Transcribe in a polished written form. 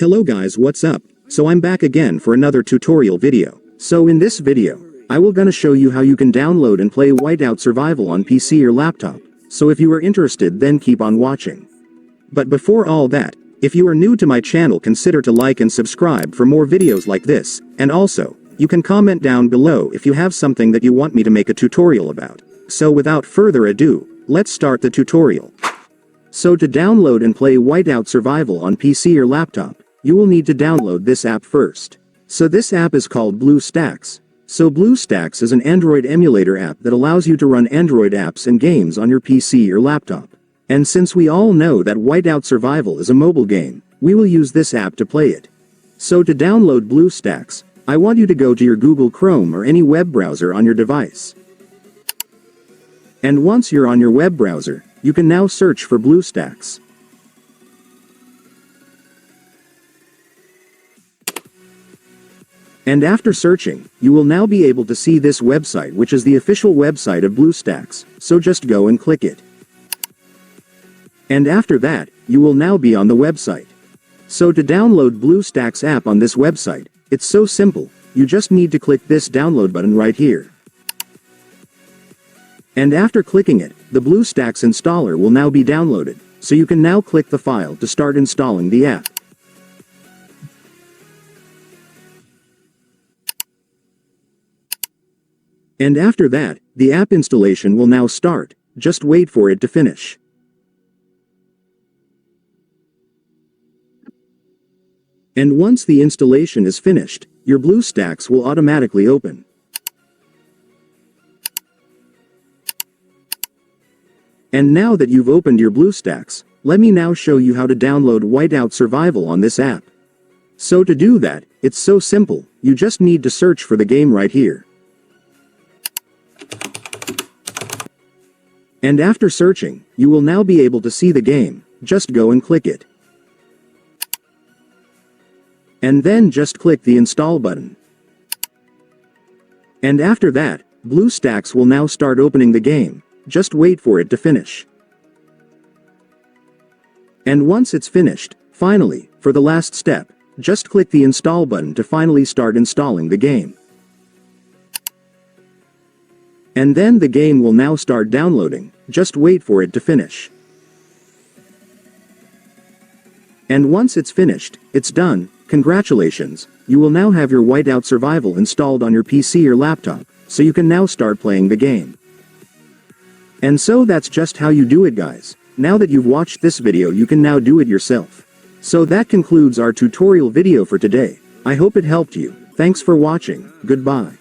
Hello guys, what's up? So I'm back again for another tutorial video. So in this video, I will gonna show you how you can download and play Whiteout Survival on PC or laptop. So if you are interested, then keep on watching. But before all that, if you are new to my channel, consider to like and subscribe for more videos like this, and also, you can comment down below if you have something that you want me to make a tutorial about. So without further ado, let's start the tutorial. So to download and play Whiteout Survival on PC or laptop, you will need to download this app first. So this app is called Bluestacks. So Bluestacks is an Android emulator app that allows you to run Android apps and games on your PC or laptop. And since we all know that Whiteout Survival is a mobile game, we will use this app to play it. So to download Bluestacks, I want you to go to your Google Chrome or any web browser on your device. And once you're on your web browser, you can now search for Bluestacks. And after searching, you will now be able to see this website, which is the official website of Bluestacks, so just go and click it. And after that, you will now be on the website. So to download Bluestacks app on this website, it's so simple, you just need to click this download button right here. And after clicking it, the Bluestacks installer will now be downloaded, so you can now click the file to start installing the app. And after that, the app installation will now start, just wait for it to finish. And once the installation is finished, your Bluestacks will automatically open. And now that you've opened your Bluestacks, let me now show you how to download Whiteout Survival on this app. So to do that, it's so simple, you just need to search for the game right here. And after searching, you will now be able to see the game, just go and click it. And then just click the install button. And after that, Bluestacks will now start opening the game, just wait for it to finish. And once it's finished, finally, for the last step, just click the install button to finally start installing the game. And then the game will now start downloading, just wait for it to finish. And once it's finished, it's done, congratulations, you will now have your Whiteout Survival installed on your PC or laptop, so you can now start playing the game. And so that's just how you do it, guys. Now that you've watched this video, you can now do it yourself. So that concludes our tutorial video for today. I hope it helped you. Thanks for watching, goodbye.